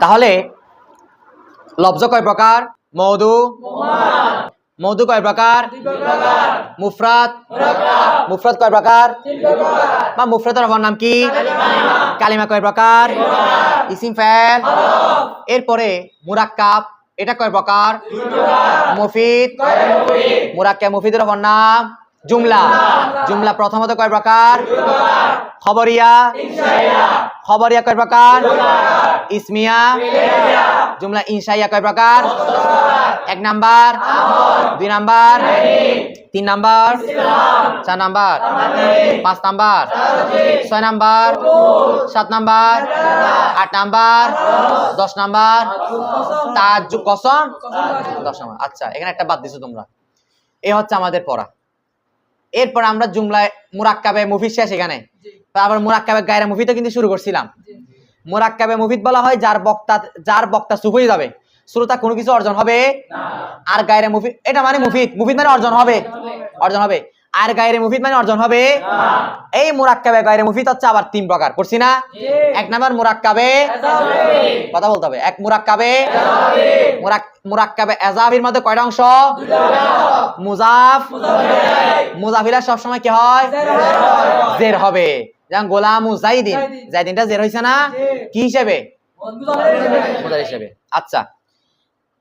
তাহলে লফজ কয় প্রকার? মওদু, মওদু কয় প্রকার? মুফরাদ, মুফরাদ কয় প্রকার? বা মুফরাদের অপর নাম কি? কালিমা কয় প্রকার? ESIM file. এরপরে মুরাক্কাব, এটা কয় প্রকার? মুফিদ, মুরাক্কাব মুফিদের অপর নাম জুমলা। জুমলা প্রথমত কয় প্রকার? খবরিয়া, খবরিয়া কয় প্রকার? ইসমিয়া। জুমলা ইনশাইয়া কয় প্রকার? 1 number, 2 number, 3 number, 4 number, 5 number, 6 number, 7 number, 8 number, 10 number, তাজ্জুব কসম 10 নাম্বার। আচ্ছা, এখানে একটা বাদ দিছো তোমরা। এই হচ্ছে আমাদের পড়া। এরপর আমরা জুমলায় মুরাক্কাবে মুফিদ শেষ। এখানে আবার মুরাক্কাবে গায়রে মুফিদও কিন্তু শুরু করছিলাম। মুরাক্কাবে মুফিদ বলা হয় যার বক্তা চুপ হয়ে যাবে, শ্রোতা কোনো কিছু অর্জন হবে না। আর গায়রে মুফিদ, এটা মানে মুফিদ, মুফিদ মানে অর্জন হবে, অর্জন হবে। আর গায়রে মুফিদ মানে অর্জন হবে না। এই মুরাক্কাবে গায়রে মুফিদ হচ্ছে আবার 3 প্রকার, করছি না? 1 নাম্বার মুরাক্কাবে এজাবি, কথা বলতে হবে। এক মুরাক্কাবে এজাবি, মুরাক্কাবে এজাবির মধ্যে কয়টা অংশ? 2টা। মুজাফ, মুজাফিলা সব সময় কি হয়? জের হবে। যেমন গোলামু জাইদিন, জাইদিনটা জের হইছে না? কি হিসেবে? মুজাফ হিসেবে। আচ্ছা,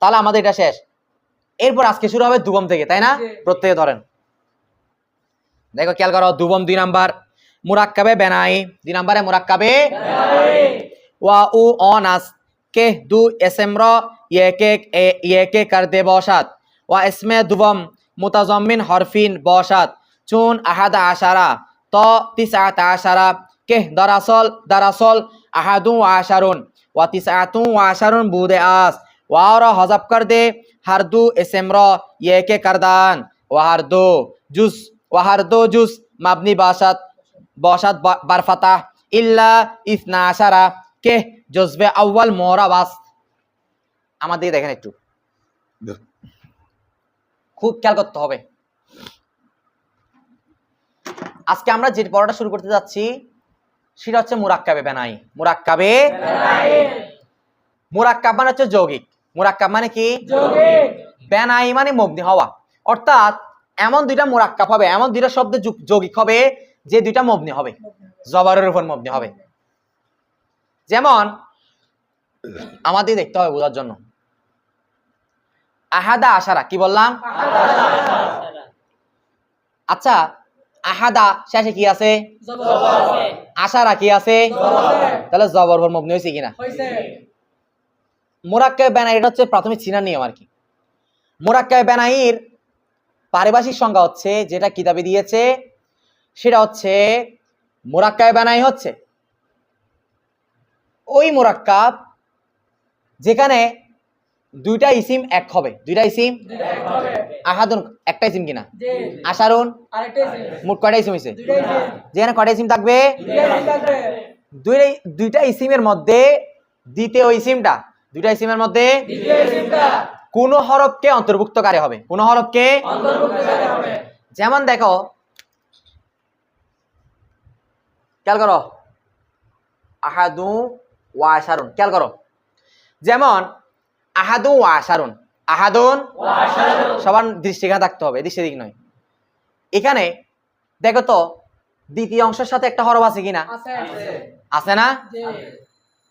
তাহলে আমাদের এটা শেষ। এরপর আজকে শুরু হবে দুবম থেকে, তাই না? প্রত্যেকে ধরেন, দেখো খেয়াল করো। দুবম 2 নাম্বার মুরাক্কাবে বেনাই। 2 নাম্বারে মুরাক্কাবে বেনাই। ওয়া উ অনাস কে দু এসম র ইয়ে কর দে বসাত। ওয়া ইসমে দুবম মুতাজাম্মিন হরফিন বসাত। চুন আহাদ আশারা তো 9 আশারা কে দারাসল আহাদু আশারুন ওয়া 9 আশারুন বুদে আস। ওয়া র হযফ কর দে हर दो इसम्र ये के करदान वहर दो जुस मबनी बाशत बरफता इल्ला इस्ना आशारा के जज्बे अव्वल मोरावास। আমাদের দেখেন একটু খুব খেয়াল করতে হবে। আজকে আমরা যে পড়াটা শুরু করতে যাচ্ছি সেটা হচ্ছে মুরাক্কাবে বেনাই। মুরাক্কাবে বেনাই, মুরাক্কাব মানে হচ্ছে যৌগিক। মুরাক্কাব মানে কি? যৌগিক। বেনাই মানে মবনি হওয়া। অর্থাৎ এমন 2টা মুরাক্কাব হবে, এমন 2টা শব্দ যৌগিক হবে যে 2টা মবনি হবে, জবরের উপর মবনি হবে। যেমন আমাদের দেখতে হবে বোঝার জন্য। আহাদা আশারা, কি বললাম? আচ্ছা, আহাদা শেষে কি আছে? আশারা কি আছে? তাহলে জবর উপর মবনি হয়েছে কিনা? মুরাক্কাবে বেনাই এটা হচ্ছে প্রাথমিক চিনার নিয়ম আর কি। মুরাক্কাবে বেনাইর পারিভাষিক সংজ্ঞা হচ্ছে, যেটা কিতাবে দিয়েছে, সেটা হচ্ছে মুরাক্কাবে বেনাই হচ্ছে ওই মুরাক্কাব যেখানে 2টা ইসিম এক হবে। 2টা ইসিম এক হবে। আহাদুন একটা ইসিম কিনা? আশারুন আরেকটা ইসিম। মোট কয়টা ইসিম হইছে? 2টা ইসিম। যেখানে কয়টা ইসিম থাকবে? 2টা ইসিম থাকবে। 2টা ইসিমের মধ্যে দ্বিতীয় ইসিমটা, 2টা ইসিমের মধ্যে দ্বিতীয় ইসিমটা কোন হরফকে অন্তর্ভুক্তকারী হবে? কোন হরফকে অন্তর্ভুক্তকারী হবে? যেমন দেখো, খেয়াল করো, আহাদু ওয়া আশারুন, খেয়াল করো। যেমন আহাদু ওয়া আশারুন, আহাদুন ওয়া আশারুন, সবার দৃষ্টিখানে থাকতে হবে, দৃষ্টি দিক নয়। এখানে দেখো তো দ্বিতীয় অংশের সাথে একটা হরফ আছে কিনা? আছে, আছে না?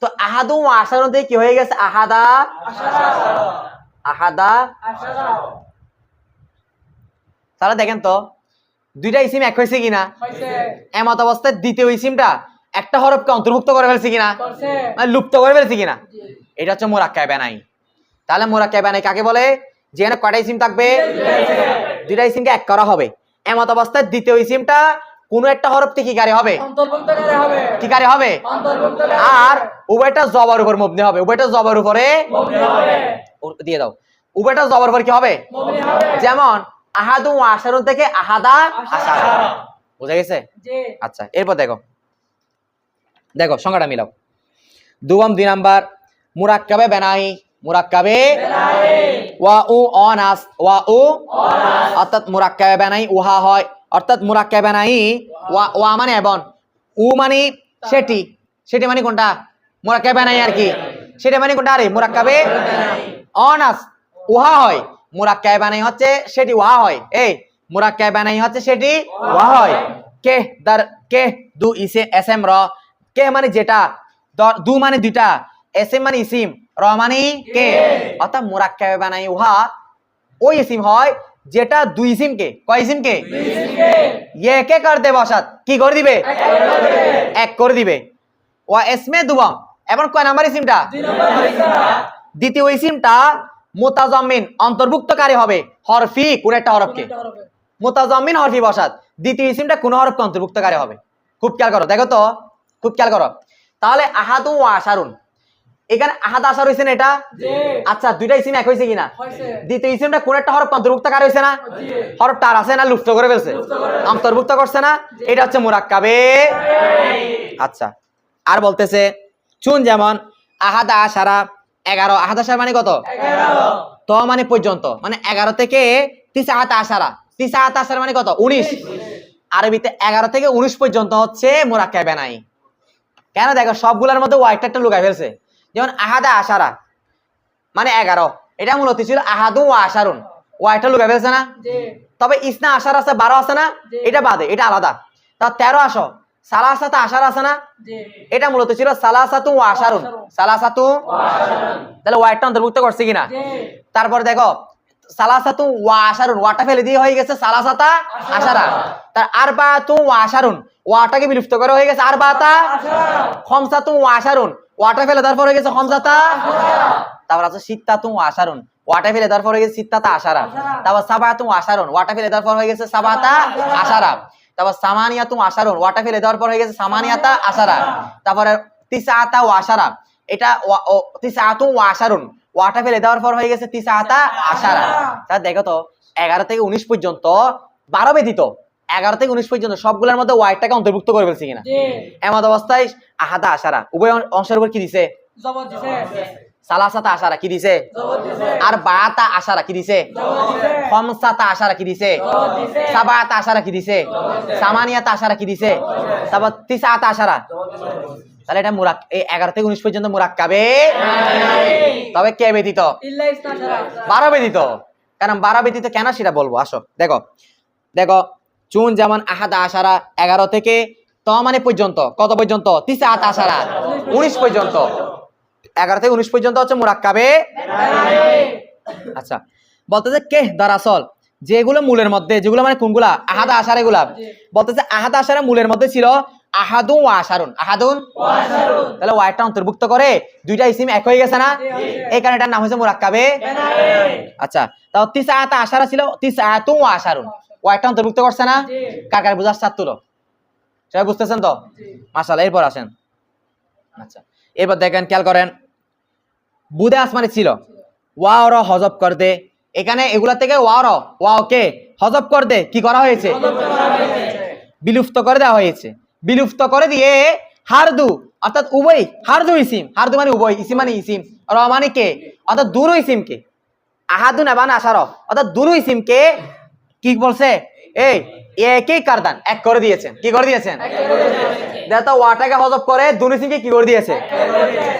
তো আহাদু ওয়া আশারুন থেকে কি হয়ে গেছে? আহাদা আশারা, আহাদা আশারা। তাহলে দেখেন তো 2টা ইসিম এক হয়েছে কিনা? হয়েছে। এমত অবস্থায় দ্বিতীয় ইসিমটা একটা হরফকে অন্তর্ভুক্ত করে ফেলছে কিনা? করছে। মানে লুপ্ত করে ফেলছে কিনা? এটা হচ্ছে মুরাক্কাবে বেনাই। তাহলে মুরাক্কাবে বেনাই কাকে বলে? যেখানে কয়টা ইসিম থাকবে? 2টা ইসিমকে এক করা হবে। এমত অবস্থায় দ্বিতীয় ইসিমটা কোন একটা হরফকে কি কারে হবে? অন্তর্ভুক্তকারী হবে। কি কারে হবে? অন্তর্ভুক্তকারী। আর উভয়টা জবর উপর মবনি হবে। উভয়টা জবর উপরে মবনি হবে। দিয়ে দাও। উভয়টা জবর উপর কি হবে? মবনি হবে। যেমন আহাদু ওয়া আশারুন থেকে আহাদা আশারা। বুঝা গেছে? জি। আচ্ছা, এরপর দেখো, দেখো সংখ্যাটা মিলাও। দুবম 2 নাম্বার মুরাক্কাবে বেনাই। মুরাক্কাবে বেনাই ওয়া উ অনাস, ওয়া উ অনাস, অর্থাৎ মুরাক্কাবে বেনাই উহা হয়। অর্থাৎ মুরাক্কাবে বেনাই ওয়া মানে এবং, উ মানে সেটি, সেটি মানে কোনটা? মুরাক্কাবে বেনাই আর কি। সেটা মানে কোনটা আরে মুরাক্কাবে অনাস উহা হয় মুরাক্কাবে বানাই হচ্ছে সেটি উহা হয় এই মুরাক্কাবে বানাই হচ্ছে সেটি উহা হয় কে দার কে দু ইসে এসএম র কে মানে যেটা দু মানে দুইটা এসএম মানে ইসিম র মানে কে অর্থাৎ মুরাক্কাবে বানাই উহা ওই ইসিম হয় যেটা দুই ইসিম কে কয় ইসিম কে ये কে করতে বসাত কি করে দিবে এক করে দিবে ওয়া ইসমে দুবাম এখন কয় নাম্বার ইসিমটা দ্বিতীয় ইসিমটা মুতাজাম্মিন অন্তর্ভুক্তকারী হবে হরফি কোন একটা হরফকে মুতাজাম্মিন হরফি বসাত দ্বিতীয় ইসিমটা কোন হরফকে অন্তর্ভুক্তকারী হবে খুব খেয়াল করো দেখো তো খুব খেয়াল করো তাহলে আহাদু ওয়া আশারুন এখানে আহাদ আশার হইছে না এটা আচ্ছা দুইটা ইসিম এক হইছে কিনা দ্বিতীয় ইসিমটা কোন একটা হরফ অন্তর্ভুক্তকারী হইছে না হরফ টার আছে না লুপ্ত করে ফেলছে অন্তর্ভুক্ত করছে না এটা হচ্ছে মুরাক্কাবে আচ্ছা আর বলতেছে চুন যেমন আহাদা আশারা 11 আহাদা আশারা মানে কত 11 তো মানে পর্যন্ত মানে 11 থেকে তিসআত আশারা তিসআত আশারা মানে কত 19 আরবিতে 11 থেকে 19 পর্যন্ত হচ্ছে মুরাক্কাবে নাই কেন দেখো সবগুলোর মধ্যে ওয়াইটা একটা লুকাই ফেলছে যেমন আহাদা আশারা মানে 11 এটা মূলত ছিল আহাদু ওয়া আশারুন ওয়াইটা লুকাই ফেলছে না তবে ইসনা আশার আছে 12 আছে না এটা বাদে এটা আলাদা তা 13 আসো সালাসাতা আশার আছে না এটা মূলত ছিল সালাসাতু ওয়া আশারুন সালাসাতু ওয়া আশারুন তাহলে ওয়াইটা অন্তর্ভুক্ত করছে কিনা তারপর দেখো সালাসাতু ওয়া আশারুন ওয়াটা ফেলে দিয়ে হয়ে গেছে সালাসাতা আশারা তার আরবাতু ওয়া আশারুন ওয়াটাকে বিলুপ্ত করে হয়ে গেছে আরবাতা খামসাতু ওয়া আশারুন ওয়াটা ফেলে তারপর হয়ে গেছে খামসাতা তারপর আছে সিত্তাতু ওয়া আশারুন ওয়াটা ফেলে তারপর হয়ে গেছে সিত্তাতা আশারা তারপর সাবাতু ওয়া আশারুন ওয়াটা ফেলে তারপর হয়ে গেছে সাবাতা আশারা তারপর সামানিয়াতু আশারুন ওয়াটা ফেলে দেওয়ার পর হয়ে গেছে সামানিয়াতা আশারা তারপরে তিসআতা ওয়া আশারা এটা তিসআতু ওয়া আশারুন ওয়াটা ফেলে দেওয়ার পর হয়ে গেছে তিসআতা আশারা তাহলে দেখো তো 11 থেকে 19 পর্যন্ত 12 ব্যতীত 11 থেকে 19 পর্যন্ত সবগুলোর মধ্যে ওয়াইটাকে অন্তর্ভুক্ত করে ফেলছে কিনা এমন অবস্থায় আহাদা আশারা উভয় অংশের উপর কি দিছে জবর দিছে সালাসাতা আশারা কি দিছে জবর দিছে আর বাতা আশারা কি দিছে জবর দিছে খামসাতা আশারা কি দিছে জবর দিছে সাবাতা আশারা কি দিছে সামানিয়াতা আশারা কি দিছে তারপর তিসআতা আশারা তাহলে এটা এই 11 থেকে 19 পর্যন্ত মুরাক্কাবে তবে কে ব্যতীত ইল্লা ইসনা আশারা 12 ব্যতীত কারণ 12 ব্যতীত কেন সেটা বলবো আসো দেখো দেখো চুন যেমন আহাদা আশারা 11 থেকে ত মানে পর্যন্ত কত পর্যন্ত তিসআত আশারা 19 পর্যন্ত 11 থেকে 19 পর্যন্ত হচ্ছে মুরাক্কাবে আচ্ছা বলতেছে কে দরাসল যেগুলো মূলের মধ্যে যেগুলো মানে কোনগুলা আহাদা আশারা এগুলা বলতেছে আহাদা আশারা মূলের মধ্যে ছিল আহাদু ওয়া আশারুন আহাদুন ওয়া আশারুন তাহলে ওয়াইটা অন্তর্ভুক্ত করে দুইটা ইসিম এক হয়ে গেছে না এই কারণে এটার নাম হয়েছে মুরাক্কাবে আচ্ছা তাও তিসআত আশারা ছিল তিসআতু ওয়া আশারুন ওয়াইটা অন্তর্ভুক্ত করছে না কার কার বুঝার ছাত্র সবাই বুঝতেছেন তো মাশাআল্লাহ এরপর আসেন আচ্ছা এবার দেখেন খেয়াল করেন বুদে আসমানে ছিল ওয়াও র হযফ করতে এখানে এগুলা থেকে ওয়াও কে হযফ করতে কি করা হয়েছে বিলুপ্ত করে দেওয়া হয়েছে বিলুপ্ত করে দিয়ে হারদু অর্থাৎ উভয় হারদু ইসিম হারদু মানে উভয় ইসিম মানে ইসিম র মানে কে অর্থাৎ দুরু ইসিম কে আহাদুন এবং আশার অর্থাৎ দুরু ইসিম কে কি বলছে এই একই কারদান এক করে দিয়েছেন কি করে দিয়েছেন দেখো ওয়াটাকে হযফ করে দুরু ইসিমকে কি করে দিয়েছে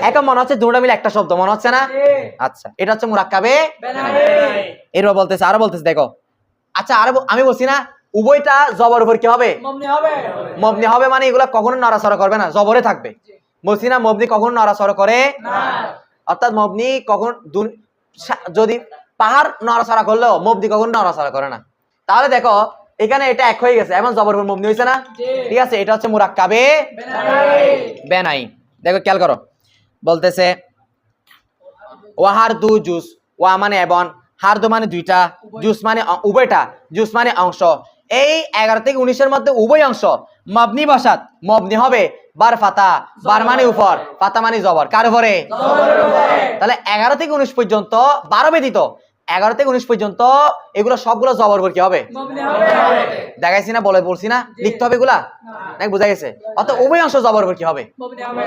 এখন মনে হচ্ছে দুটোটা মিলে একটা শব্দ মনে হচ্ছে না আচ্ছা এটা হচ্ছে মুরাক্কাবে এরপর বলতেছে আরো বলতেছে দেখো আচ্ছা আরো আমি বলছি না উভয়টা জবর উপর কি হবে মবনি হবে মানে এগুলা কখনো নড়াচড়া করবে না জবরে থাকবে বলছি না মবনি কখনো নড়াচড়া করে না অর্থাৎ মবনি কখন যদি পাহাড় নড়াচড়া করলেও মবনি কখনো নড়াচড়া করে না তাহলে দেখো এখানে এটা এক হয়ে গেছে এখন জবর উপর মবনি হইছে না ঠিক আছে এটা হচ্ছে মুরাক্কাবে বেনাই দেখো খেয়াল করো বলতেছে ওয়াহার দু জুস ওয়া মানে এবং হারদু মানে দুইটা জুস মানে উভয়টা জুস মানে অংশ এই 11 থেকে 19 এর মধ্যে উভয় অংশ মাবনি বসাত মবনি হবে বার ফাতা বার মানে উপর ফাতা মানে জবর কার উপরে জবরের উপরে তাহলে 11 থেকে 19 পর্যন্ত 12 ব্যতীত 11 থেকে 19 পর্যন্ত এগুলো সবগুলো জবর উপর কি হবে মবনি হবে দেখাইছি না বলছি না লিখতে হবে এগুলা নাকি বুঝা গেছে অর্থাৎ উভয় অংশ জবর উপর কি হবে মবনি হবে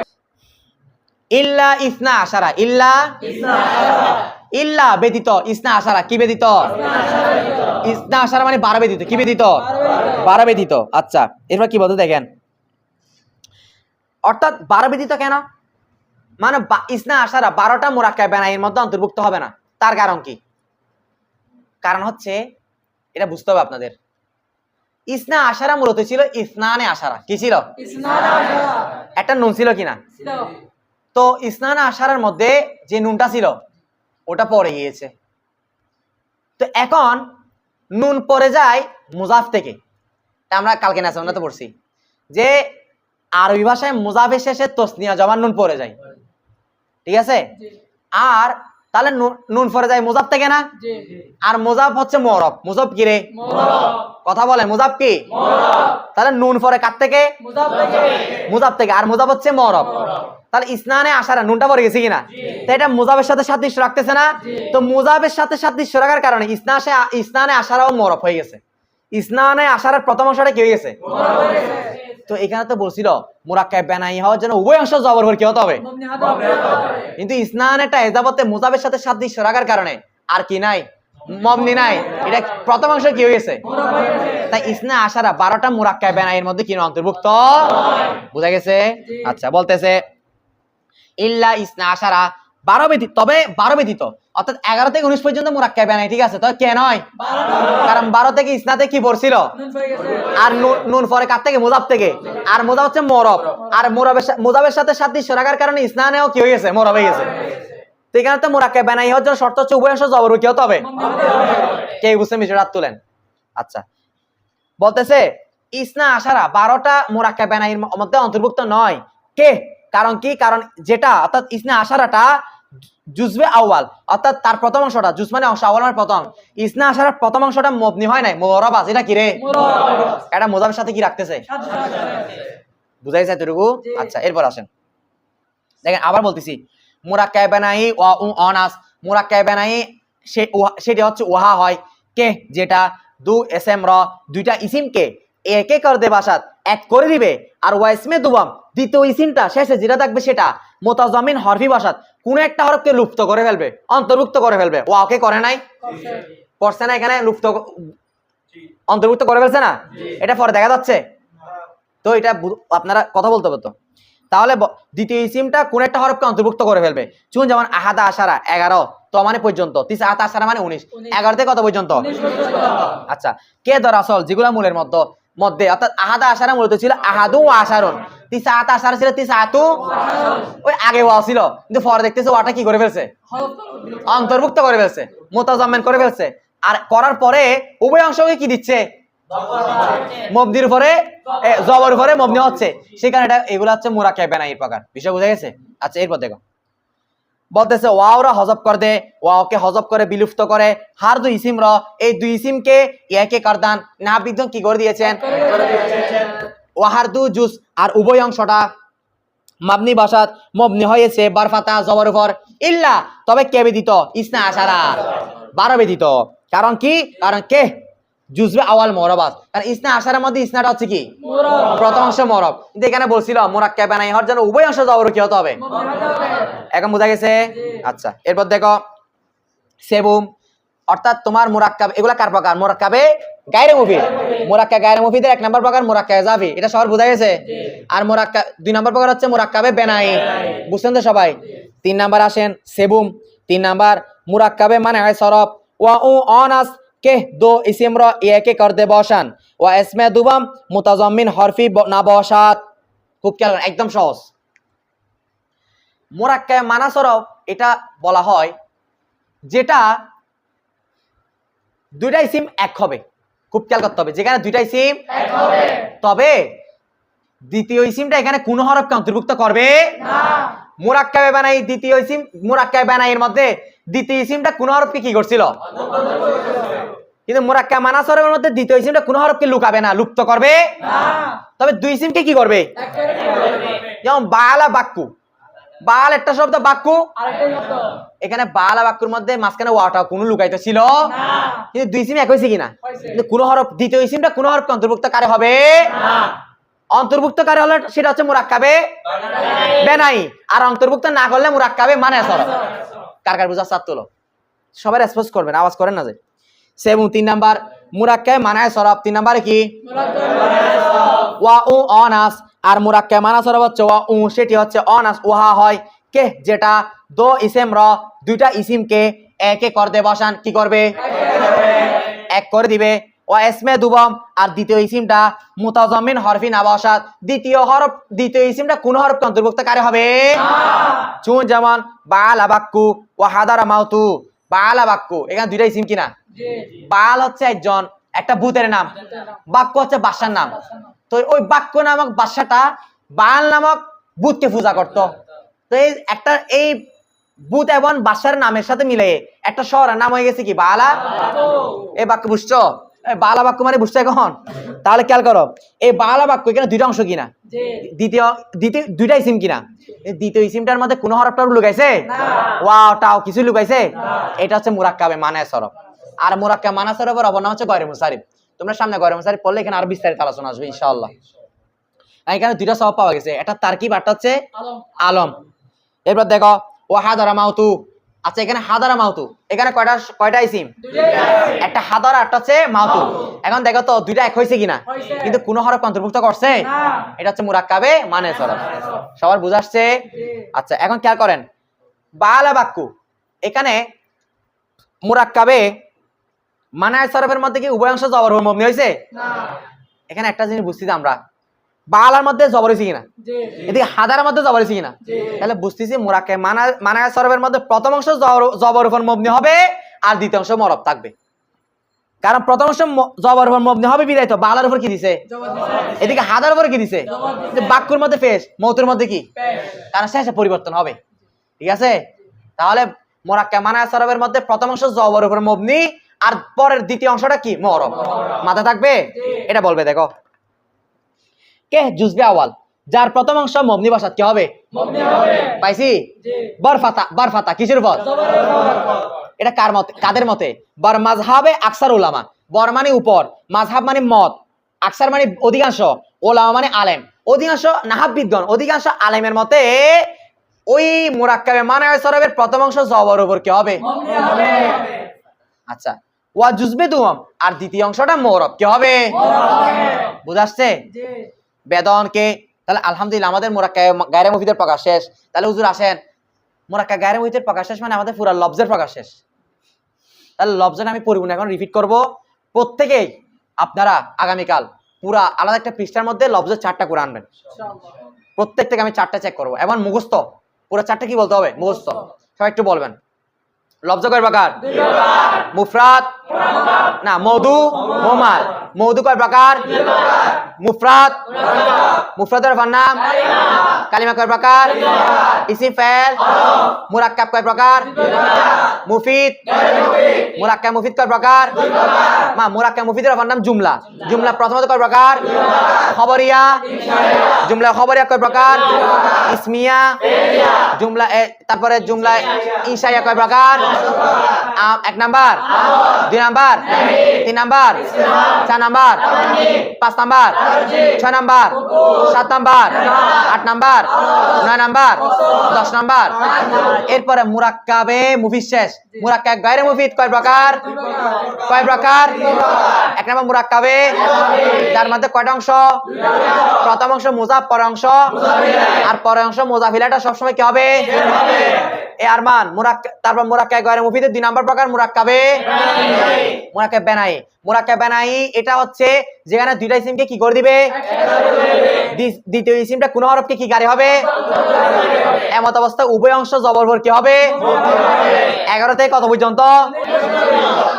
ইল্লা ইসনা আশারা ইল্লা ইসনা আশারা ইল্লা ব্যতীত ইসনা আশারা কি ব্যতীত ইসনা আশারা মানে 12 ব্যতীত কি ব্যতীত 12 ব্যতীত আচ্ছা এরপর কি বলতে দেখেন অর্থাৎ 12 ব্যতীত কেন মানে ইসনা আশারা 12টা মুরাক্কাব বানাইয়ের মধ্যে অন্তর্ভুক্ত হবে না। তার কারণ কি? কারণ হচ্ছে এটা বুঝতে হবে আপনাদের। ইসনা আশারা মূলত ছিল ইসনানে আশারা। কি ছিল? ইসনানে আশারা। একটা নুন ছিল কিনা? ছিল। তো ইসনানে আশারার মধ্যে যে নুনটা ছিল ওটা পড়ে গিয়েছে। তো এখন নুন পড়ে যায় মুজাফ থেকে। আমরা কালকে নাসাউন্নাতে পড়ছি যে আরবি ভাষায় মুজাফের শেষে তসনিয়া জবান নুন পড়ে যায়, ঠিক আছে? আর তাহলে নুন পড়ে যায় মুজাফ থেকে না? আর মুজাফ হচ্ছে মুআরাব। মুজাফ কি রে? কথা বলে মুজাফ কি? তাহলে নুন পড়ে কার থেকে? মুজাফ থেকে। আর মুজাফ হচ্ছে মুআরাব। তাহলে ইসনানে আশারা নুনটা পড়ে গেছে কিনা? তো এটা মুজাফের সাথে সাদৃশ্য রাখতেছে না? তো মুজাফের সাথে সাদৃশ্য রাখার কারণে ইসনানে আশারাও মুআরাব হয়ে গেছে। ইসনানে আশারার প্রথম অংশটা কি হয়ে গেছে? তো এখানে তো বলছিল মুরাক্কাব বানাই হওয়ার জন্য উভয় অংশ জবর কি হতে হবে? কিন্তু ইসনানেটা এজাবতে মুজাফের সাথে সাদৃশ্য রাখার কারণে আর কি নাই? মবনি নাই। এটা প্রথম অংশ কি হয়ে গেছে? তাই ইসনা আশারা 12টা মুরাক্কাব বানাইয়ের মধ্যে কি অন্তর্ভুক্ত? বুঝা গেছে? আচ্ছা, বলতেছে ইল্লা ইসনা আশারা 12 ব্যতীত, তবে 12 ব্যতীত, অর্থাৎ 11 থেকে 19 পর্যন্ত মুরাক্কাব বানাই, ঠিক আছে? তো কে নয়? কারণ 12 থেকে ইসনাতে কি পড়ছিল? আর নুন পরে কার থেকে? মুজাফ থেকে। আর মুজাফ হচ্ছে মুআরাব। আর মুজাফের সাথে সাদৃশ্য রাখার কারণে ইসনানেও কি হয়ে গেছে? মুআরাব হয়ে গেছে। তো এখানে তো মুরাক্কাব বানাই হওয়ার জন্য শর্ত হচ্ছে উভয় অংশ জবর কি হতে হবে? কে বুঝছেন বিষয়টা? হাত তুলেন। আচ্ছা, বলতেছে ইসনা আশারা 12টা মুরাক্কাব বানাইয়ের মধ্যে অন্তর্ভুক্ত নয়। কে? কারণ কি? কারণ যেটা অর্থাৎ ইসনা আশারাটা জুজবে আউয়াল, অর্থাৎ তার প্রথম অংশটা, জুজ মানে অংশ, আউয়াল মানে প্রথম। ইসনা আশারার প্রথম অংশটা মবনি হয় নাই, মুআরাব আছে। এটা কি রে? এটা মুজাফের সাথে কি রাখতেছে? বুঝাইছে এতটুকু? আচ্ছা, এরপর আসেন দেখেন, আবার বলতেছি মুরাক্কাব বানাই ওয়া উ অনাস। মুরাক্কাব বানাই সেটা হচ্ছে ওহা হয় কে? যেটা দু এসএম র, দুইটা ইসিমকে একে কর দে বাসাত এক করে দিবে। আর ওয়া ইসমে দুবাম, দ্বিতীয় ইসিমটা শেষে যেটা থাকবে সেটা মুতাজামিন হরফি বাসাত কোন একটা হরফকে লুপ্ত করে ফেলবে, অন্তর্ভুক্ত করে ফেলবে। ওয়াকে করে নাই? করছে না? এখানে লুপ্ত অন্তর্ভুক্ত করে ফেলছে না? এটা পরে দেখা যাচ্ছে। তো এটা আপনারা কথা বলতে হবে। তো তাহলে দ্বিতীয় ইসিমটা কোন একটা হরফকে অন্তর্ভুক্ত করে ফেলবে। চুন যেমন আহাদা আশারা 11, তো মানে পর্যন্ত। তিসআত আশারা মানে 19, 11 থেকে কত পর্যন্ত? আচ্ছা, কে দরাসল যেগুলা মূলের মধ্যে অর্থাৎ আহাদা আশারা মূলত ছিল আহাদু ওয়া আশারুন। তিসআত আশারা ছিল তিসআতু, ওই আগে ওয়া ছিল, কিন্তু পরে দেখতেছে ওয়াটা কি করে ফেলছে? অন্তর্ভুক্ত করে ফেলছে, মুতাজাম্মিন করে ফেলছে। আর করার পরে উভয় অংশকে কি দিচ্ছে? মবনির উপরে জবর উপরে মবনি হচ্ছে। সেখানে এটা এগুলো হচ্ছে মুরাক্কাব বানাইয়ের প্রকার। বিষয় বুঝা গেছে? আচ্ছা, এরপর দেখো বলতেছে ওয়াওরা হজব করে দে, ওয়াওকে হজব করে বিলুপ্ত করে। হার দুই ইসিম র, এই দুই ইসিমকে ইয়াকে করদান না বিদ্যন কি করে দিয়েছেন? ওয়াহার দু জুস, আর উভয় অংশটা মাবনি বাসাত মবনি হয়েছে বারফাতা জবর উপর। ইল্লা, তবে কে ব্যতীত? ইসনা আশারা 12 ব্যতীত। কারণ কি? কারণ কে? জুজবে আওয়াল মুআরাবাত। কারণ ইসনা আশারার মধ্যে ইসনাটা হচ্ছে কি? প্রথম অংশ মুআরাব। কিন্তু এখানে বলছিল মুরাক্কাব বানাই হওয়ার জন্য উভয় অংশ জবর কি হতে হবে? এখন বোঝা গেছে? আচ্ছা, এরপর দেখো সেবুম, অর্থাৎ তোমার মুরাক্কাব, এগুলা কার প্রকার? মুরাক্কাবে গায়রে মুফিদ। মুরাক্কাব গায়রে মুফিদের 1 নম্বর প্রকার মুরাক্কাব ইজাফি। এটা সবার বোঝা গেছে? আর মুরাক্কাব 2 নম্বর প্রকার হচ্ছে মুরাক্কাবে বেনাই। বুঝছেন তো সবাই? 3 নাম্বার আসেন সেবুম। 3 নাম্বার মুরাক্কাবে মানে হয় সরফ। ওয়া উ অনাস কে দো ইসিম র ইয়াকে কর দে বসান। ওয়া ইসমে দুবাম মুতাজাম্মিন হরফি না বসাত। খুব খেয়াল করেন, একদম সহজ। মুরাক্কাব মানা সরফ এটা বলা হয় যেটা দুইটা ইসিম এক হবে। খুব খেয়াল করতে হবে, যেখানে দুইটা ইসিম এক হবে, তবে দ্বিতীয় ইসিমটা এখানে কোন হরফকে অন্তর্ভুক্ত করবে না। মুরাক্কাবে বানাই দ্বিতীয় ইসিম, মুরাক্কাবে বানাইয়ের মধ্যে দ্বিতীয় ইসিমটা কোন হরফকে কি করছিল? কিন্তু মুরাক্কাব মানা সরফের মধ্যে দ্বিতীয় ইসিমটা কোন হরফকে লুকাবে না, লুপ্ত করবে না। তবে দুই ইসিমকে কি করবে? যেমন বালা বাক্কু, বাল একটা শব্দ, বাক্কু আরেকটা শব্দ। এখানে বালা বাক্কুর মধ্যে মাঝখানে ওয়াটা কোনো লুকাইতে ছিল না, কিন্তু দুই ইসিম এক হইছে কিনা? কিন্তু কোন হরফ, দ্বিতীয় ইসিমটা কোন হরফকে অন্তর্ভুক্ত কারে হবে না। অন্তর্ভুক্ত কারে হলে সেটা হচ্ছে মুরাক্কাবে বেনাই, আর অন্তর্ভুক্ত না করলে মুরাক্কাবে মানে সরফ। কার কার বুঝা? সাত তোলো, সবাই রেসপন্স করবেন, আওয়াজ করেন না যে। সেবুম 3 নাম্বার মুরাক্কাবে মানায় সরফ। 3 নাম্বারে কি? ওয়া উ অনাস। আর মুরাক্কাব মানা সরফ হচ্ছে ওয়া উ, সেটি হচ্ছে অনাস, ওহা হয় কে যেটা দো ইসিম র দুইটা ইসিমকে একে করতে বসান কি করবে এক করে দিবে ও ইসমে দুবম আর দ্বিতীয় ইসিমটা মুতাজাম্মিন হরফি না বসাত দ্বিতীয় ইসিমটা কোন হরফকে অন্তর্ভুক্তকারী হবে চুন যেমন বালা বাক্কু ও হাদারা মাউতু বালা বাক্কু এখানে দুইটা ইসিম কিনা বাল হচ্ছে একজন একটা ভূতের নাম বাক্য হচ্ছে বাদশার নাম তো ওই বাক্য নামক বাদশাটা বাল নামক ভূতকে পূজা করত তো এই ভূত এবং বাদশার নামের সাথে মিলে একটা শহরের নাম হয়ে গেছে কি বালা এই বাক্য বুঝছো বালা বাক্য মানে বুঝছো এখন তাহলে খেয়াল করো এই বালা বাক্য এখানে দুইটা অংশ কিনা দ্বিতীয় দুইটা ইসিম কিনা দ্বিতীয় ইসিমটার মধ্যে কোন হরফটা লুকাইছে ওয়াও কিছু লুকাইছে এটা হচ্ছে মুরাক্কাবে মানায় সরফ আর মুরাক্কাব মানায় সরফের অপর নাম হচ্ছে গয়রে মুনসারিফ তোমরা সামনে গয়রে মুনসারিফ পড়লে এখানে আরো বিস্তারিত আলোচনা আসবে ইনশাআল্লাহ এখানে দুইটা সওয়াব পাওয়া গেছে একটা তারকিব আরটা হচ্ছে আলম এরপর দেখো ও হাদারা মাউতু আচ্ছা এখানে হাদারা মাউতু এখানে কয়টা ইসিম একটা হাদারা একটা হচ্ছে মাউতু এখন দেখো তো দুইটা এক হয়েছে কিনা কিন্তু কোন হরফ অন্তর্ভুক্ত করছে এটা হচ্ছে মুরাক্কাবে মানে সরফ সবার বুঝা আসছে আচ্ছা এখন খেয়াল করেন বালা বাক্কু এখানে মুরাক্কাবে মানে সরফের মধ্যে কি উভয় অংশ জবর মবনি হয়েছে এখানে একটা জিনিস বুঝছি আমরা বালার মধ্যে জবর হয়েছে কিনা এদিকে হাদারের মধ্যে জবর হয়েছে কিনা তাহলে বুঝতেছি মুরাক্কাব মানায় সরফের মধ্যে প্রথম অংশ জবর উপর মবনি হবে আর দ্বিতীয় অংশ মরব থাকবে কারণ প্রথম অংশ জবর উপর মবনি হবে বিদায় তো বালার উপর কি দিছে এদিকে হাদার উপর কি দিছে বাক্যের মধ্যে পেশ মৌতের মধ্যে কি কারণ শেষে পরিবর্তন হবে ঠিক আছে তাহলে মুরাক্কাব মানায় সরফের মধ্যে প্রথম অংশ জবর উপর মবনি আর পরের দ্বিতীয় অংশটা কি মরব মাথা থাকবে এটা বলবে দেখো কে জুজবে আওয়াল যার প্রথম অংশ মবনি বসাত কি হবে পাইছি বরফাতা কিসের উপর এটা কাদের মতে বর মাযহাবে আকসার উলামা বর মানে উপর মাযহাব মানে মত আকসার মানে অধিকাংশ উলামা মানে আলেম অধিকাংশ নাহবিদগণ অধিকাংশ আলেমের মতে ওই মুরাক্কাবে মানায় সরফের প্রথম অংশ জবর উপর কি হবে আচ্ছা ওয়া জুজবে দুম আর দ্বিতীয় অংশটা মুরাব কি হবে বুঝাচ্ছে বেদনকে তাহলে আলহামদুলিল্লাহ আমাদের মুরাক্কাব গায়রে মুফিদের প্রকাশ শেষ তাহলে হুজুর আসেন মুরাক্কাব গায়রে মুফিদের প্রকাশ শেষ মানে আমাদের পুরো লফজের প্রকাশ শেষ তাহলে লফজের আমি পড়ব না এখন রিপিট করব প্রত্যেকেই আপনারা আগামীকাল পুরা আলাদা একটা পৃষ্ঠার মধ্যে লফজের 4টা করে আনবেন ইনশাআল্লাহ প্রত্যেক থেকে আমি 4টা চেক করব এবং মুখস্থ পুরো 4টা কি বলতে হবে মুখস্থ সবাই একটু বলবেন লফজ কয় প্রকার দুই প্রকার মুফরাদ না মওদু মুমাল মওদু কয় প্রকার দুই প্রকার মুফরাদ মুফরাদের নাম কালিমা কয় প্রকার দুই প্রকার ইসিম ফাইল মুরাক্কাব কয় প্রকার দুই প্রকার মুফিদ মুরাক্কাব মুফিদ কয় প্রকার দুই প্রকার মা মুরাক্কাব মুফিদের নাম জুমলা জুমলা প্রথমত কয় প্রকার দুই প্রকার খবরিয়া জুমলা খবরিয়া কয় প্রকার দুই প্রকার ইসমিয়া জুমলা তারপরে জুমলা ইনশাইয়া কয় প্রকার এক নাম্বার দুই নাম্বার তিন নাম্বার চার নাম্বার পাঁচ নাম্বার ছয় নাম্বার সাত নাম্বার আট নাম্বার নয় নাম্বার 10 নাম্বার এরপরে মুরাক্কাবে মুফিদ শেষ মুরাক্কাব গায়রে মুফিদ কয় প্রকার এক নাম্বার মুরাক্কাবে যার মধ্যে কয়টা অংশ প্রথম অংশ মুজাফ পরের অংশ আর পরের অংশ মুজাফিলাটা সবসময় কি হবে এ আরমান তারপর মুরাক্কাব গায়রে মুফিদের 2 নাম্বার প্রকার মুরাক্কাবে বেনাই এটা হচ্ছে যেখানে দুইটা ইসিমকে কি করে দিবে দ্বিতীয় ইসিমটা কোন হরফকে কি গারে হবে এমত অবস্থা উভয় অংশ জবর ভর কি হবে 11 থেকে কত পর্যন্ত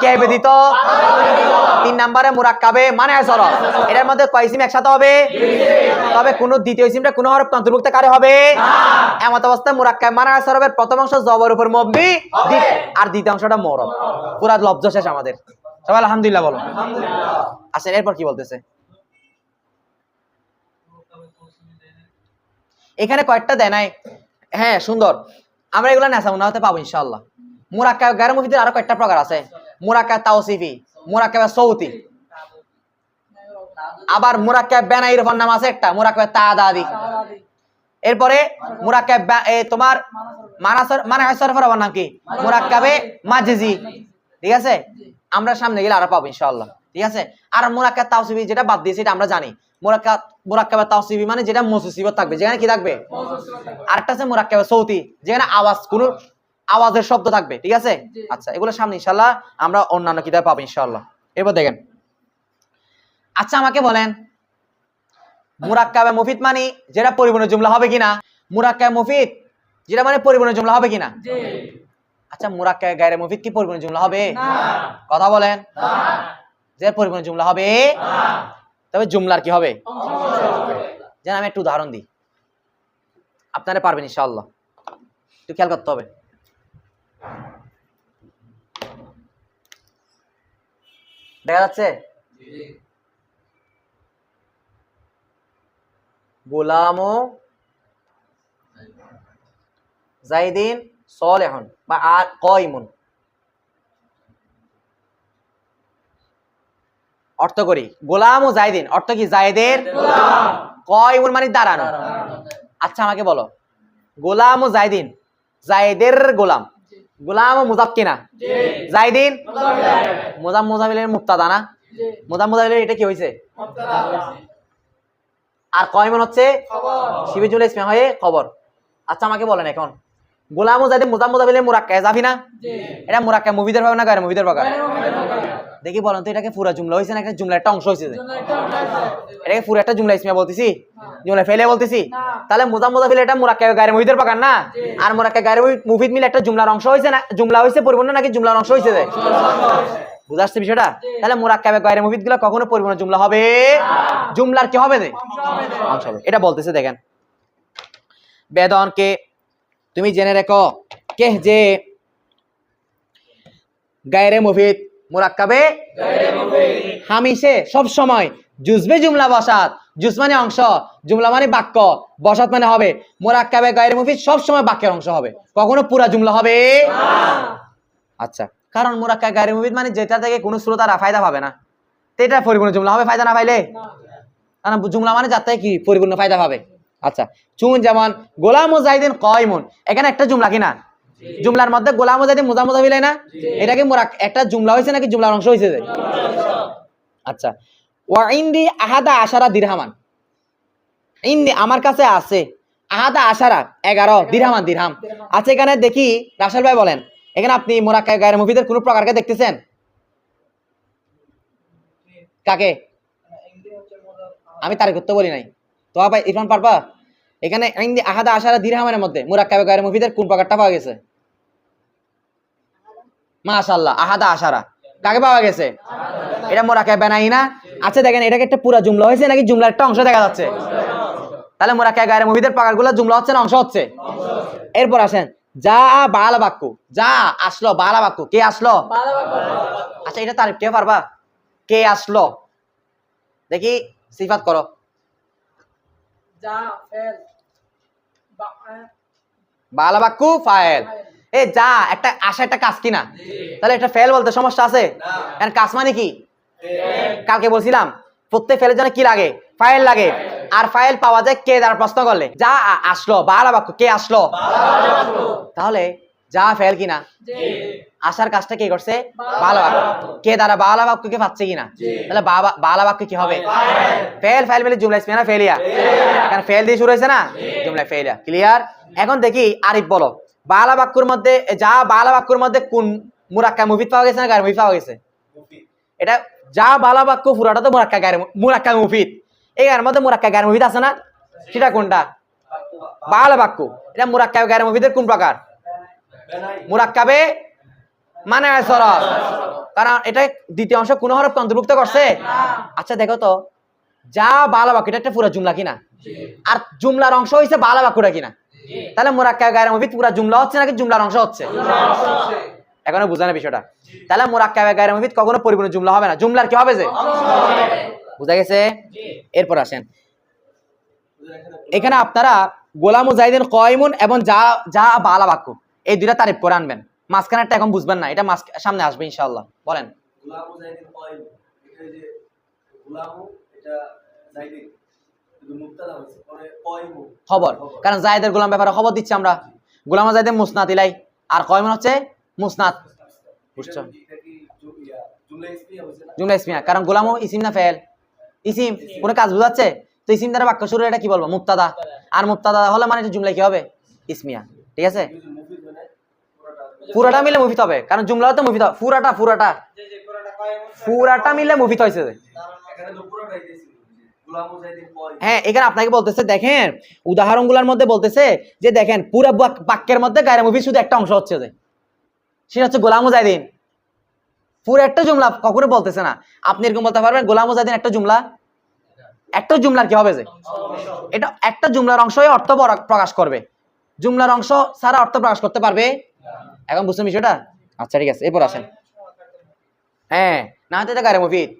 কে ব্যতীত 3 নম্বরে মুরাক্কাবে মানে সরফ এটার মধ্যে কয় ইসিম একসাথে হবে তবে কোন দ্বিতীয় ইসিমটা কোন হরফ অন্তর্ভুক্তকারী হবে এমত অবস্থা মুরাক্কাব মানে সরফের প্রথম অংশ জবর উপর মবনি আর দ্বিতীয় অংশটা মুরাব পুরা লফজ শেষ আমাদের সবাই আলহামদুলিল্লাহ বলো আলহামদুলিল্লাহ আচ্ছা এরপর কি বলতেছে এখানে কয়েকটা দেয় নাই হ্যাঁ সুন্দর আমরা এগুলা নেশামুনা হতে পাবো ইনশাআল্লাহ মুরাক্কাব গায়রে মুফিদের আরো কয়েকটা প্রকার আছে মুরাক্কাব তাওসিফি মুরাক্কাব সৌতি আবার মুরাক্কাব বেনাইর নাম আছে একটা মুরাক্কাব তাদাদি এরপরে মুরাক্কাব তোমার মানায় সরফের নাম কি মুরাক্কাবে মাজজি ঠিক আছে আমরা সামনে গেলে আরো পাবো ইনশাআল্লাহ ঠিক আছে আর মুরাক্কাব তাওসিফি যেটা বাদ দিয়েছি এটা আমরা জানি মুরাক্কাবে তাওসিফি মানে যেটা মৌসুফিবত থাকবে, যেখানে কি থাকবে, আরেকটা আছে মুরাক্কাবে সৌতি, যেখানে আওয়াজ কোনো আওয়াজের শব্দ থাকবে, ঠিক আছে। আচ্ছা, এগুলো সামনে ইনশাআল্লাহ আমরা অন্যান্য কিতাবে পাবো ইনশাআল্লাহ। এরপর দেখেন, আচ্ছা আমাকে বলেন মুরাক্কাবে মুফিদ মানে যেটা পরিপূর্ণ জুমলা হবে কিনা, মুরাক্কাবে মুফিদ যেটা মানে পরিপূর্ণ জুমলা হবে কিনা। আচ্ছা, মুরাক্কাবে গায়রে মুফিদ কি পরিপূর্ণ জুমলা হবে? কথা বলেন, যে পরিপূর্ণ জুমলা হবে, তবে জুমলার কি হবে, যেন আমি একটু উদাহরণ দিই, আপনারা পারবেন ইনশাআল্লাহ, একটু খেয়াল করতে হবে। দেখা যাচ্ছে গোলামো জাইদিন সলেহন বা কয়মুন, অর্থ করি গোলাম ও জাইদিন অর্থ কি, জায়েদের গোলাম, কয়মুন মানে দাঁড়ানো। আচ্ছা আমাকে বলো গোলাম ও জাইদিন, জায়েদের গোলাম, গোলাম ও মুজাফ কিনা, জাইদিন মুজাম মুজামিলের মুক্তাদা না, মুজাম মুজামিলের এটা কি হয়েছে, আর কয়মুন হচ্ছে শিবে জুমলা ইসমে হয়ে খবর। আচ্ছা আমাকে বলেন এখন গোলাম ও জাইদিন মুজাম মুজামিলের মুরাক্কা যাবি না, এটা মুরাক্কা মুফিদের ভাবে না গায়রে মুফিদের ভাবে? দেখি বলেন তো এটাকে পুরো জুমলা হয়েছে না একটা জুমলার একটা অংশ হয়েছে? এটাকে পুরো একটা জুমলা ইসমিয়া বলতেছি, জুমলা ফেলে বলতেছি, তাহলে মুজাম মুজাফিল এটা মুরাক্কাবে গায়রে মুফিদের প্রকার না, আর মুরাক্কাবে গায়রে মুফিদ মিলে একটা জুমলার অংশ হয়েছে না, জুমলা হয়েছে পরিপূর্ণ নাকি জুমলার অংশ হয়েছে? বুঝা আসছে বিষয়টা? তাহলে মুরাক্কাবে গায়রে মুফিদ গুলো কখনো পরিপূর্ণ জুমলা হবে, জুমলার কি হবে, অংশ হবে। এটা বলতেছে দেখেন, বেদনকে তুমি জেনে রেখো কে যে গায়রে মুফিদ মুরাক্কাবে হামিশে সব সময় জুজবে জুমলা বসাত, জুজ মানে অংশ, জুমলা মানে বাক্য, বসাত মানে হবে, মুরাক্কাবে গায়রে মুফিদ সব সময় বাক্যের অংশ হবে, কখনো পুরা জুমলা হবে না। আচ্ছা, কারণ মুরাক্কাবে গায়রে মুফিদ মানে যেটা থেকে কোনো শ্রোতারা ফায়দা পাবে না, তো এটা পরিপূর্ণ জুমলা হবে ফায়দা না পাইলে, কারণ জুমলা মানে যার থেকে কি পরিপূর্ণ ফায়দা পাবে। আচ্ছা, চুন যেমন গোলাম ও জাইদিন কয়মুন, এখানে একটা জুমলা কিনা, জুমলার মধ্যে গোলাম ও জাইদিন মুজাম মুজাফিল না, এটাকে একটা জুমলা হয়েছে নাকি জুমলার অংশ হয়েছে? আচ্ছা, ওয়া ইনদি আহাদা আশারা দিরহামান, ইনদি আমার কাছে আছে, আহাদা আশারা 11 দিরহামান দিরহাম। আচ্ছা, এখানে দেখি রাসেল ভাই বলেন, এখানে আপনি মুরাক্কাবে গায়রে মুফিদের কোন প্রকারকে দেখতেছেন? কাকে? আমি তারিখ করতে বলি নাই তো ভাই, ইরফান পারবা? এখানে ইনদি আহাদা আশারা দিরহামের মধ্যে মুরাক্কাবে গায়রে মুফিদের কোন প্রকারটা পাওয়া গেছে? মাশাআল্লাহ, আহাদা আশারা কাকে পাওয়া গেছে? এটা মুরাক্কাবে বানাই না। আচ্ছা দেখেন, এটাকে একটা পুরো জুমলা হয়েছে নাকি জুমলার একটা অংশ দেখা যাচ্ছে? তাহলে মুরাক্কাবে গায়রে মুফিদের প্রকারগুলো জুমলা হচ্ছে না অংশ হচ্ছে? এরপর আসেন যা বালা বাক্য, যা আসলো বালা বাক্য, কে আসলো? আচ্ছা, এটা তারিফ কে পারবা, কে আসলো? দেখি সিফাত করো। বালা বাক্য ফাইল, এ যা একটা আসা একটা কাজ কিনা, তাহলে এটা ফেল বলতে সমস্যা আছে? কারণ কাজ মানে কি, কালকে বলছিলাম প্রত্যেক ফেলের জন্য কি লাগে, ফাইল লাগে, আর ফাইল পাওয়া যায় কে দ্বারা প্রশ্ন করলে। যা আসলো বালা বাক্য, কে আসলো? তাহলে যা ফেল কিনা, আসার কাজটা কে করছে? বালা বাক্য, কে দ্বারা বালা বাক্যকে পাচ্ছে কিনা, তাহলে বালা বাক্য কি হবে? ফেল, ফাইল মিলে জুমলা ইসমিয়া না ফেলিয়া, কারণ ফেল দিয়ে শুরু হয়েছে না, জুমলা ফেলিয়া। ক্লিয়ার? এখন দেখি আরিফ বলো, বালা বাক্যের মধ্যে যা বালা বাক্যের মধ্যে কোন মুরাক্কাবে মুফিদ পাওয়া গেছে না গায়রে মুফিদ পাওয়া গেছে? এটা যা বালা বাক্য পুরাটা তো মুরাক্কাবে মুফিদ, এর মধ্যে মুরাক্কাবে গায়রে মুফিদ আছে না, সেটা কোনটা? বালা বাক্য। এটা মুরাক্কাবে গায়রে মুফিদের কোন প্রকার? মুরাক্কাবে মানে সরফ, কারণ এটা দ্বিতীয় অংশ কোন হরফকে অন্তর্ভুক্ত করছে? আচ্ছা দেখো তো, যা বালা বাক্য এটা একটা পুরো জুমলা কিনা, আর জুমলার অংশ হইছে বালা বাক্যটা কিনা, তাহলে মুরাক্কাবে গায়রে মুফিদ পুরো জুমলা হচ্ছে নাকি জুমলার অংশ হচ্ছে? এখনো বুঝা না বিষয়টা? তাহলে মুরাক্কাবে গায়রে মুফিদ কখনো পরিপূর্ণ জুমলা হবে না, জুমলার কি হবে যে? বুঝা গেছে? এরপর আসেন, এখানে আপনারা গোলাম ও জাইদিন কয়মুন এবং যা যা বালা বাক্য এই দুইটা তারিফ করে আনবেন, মাঝখানেরটা এখন বুঝবেন না, এটা সামনে আসবে ইনশাআল্লাহ। বলেন গোলাম ও জাইদিন কয়মুন, এটা যে গোলাম এটা জাইদিন কিন্তু মুবতাদা হইছে, পরে কয়মুন খবর, কারণ জায়েদের গোলাম ব্যাপারে খবর দিচ্ছি আমরা, গোলাম ও জাইদিন মুসনাদ ইলাই, আর কয়মুন হচ্ছে মুসনাদ। বুঝছো? জুমলা ইসমিয়া, কারণ গোলাম ও ইসিম না ফেল, ইসিম কোনো কাজ বোঝাচ্ছে, তো ইসিম দ্বারা বাক্য শুরু এটা কি বলবো? মুবতাদা। আর মুবতাদা হলে মানে জুমলা কি হবে? ইসমিয়া। ঠিক আছে, পুরাটা মিলে মুফিদ হবে, কারণ জুমলা তো মুফিদ হবে। পুরাটা মিলে মুফিদ হয়েছে। হ্যাঁ, এখানে আপনাকে বলতেছে, দেখেন উদাহরণগুলোর মধ্যে বলতেছে যে দেখেন পুরো বাক্যের মধ্যে গায়রে মুফিদ শুধু একটা অংশ হচ্ছে, যে সেটা হচ্ছে গোলাম মুজাহিদিন। পুরো একটা জুমলা কখনো বলতেছে না। আপনি এরকম বলতে পারবেন গোলাম মুজাহিদিন একটা জুমলা? একটা জুমলার কি হবে যে এটা একটা জুমলার অংশই অর্থ প্রকাশ করবে, জুমলার অংশ সারা অর্থ প্রকাশ করতে পারবে? এখন বুঝছেন বিষয়টা? আচ্ছা ঠিক আছে, এরপর আসেন। হ্যাঁ, না হতে গায়রে মুফিদ,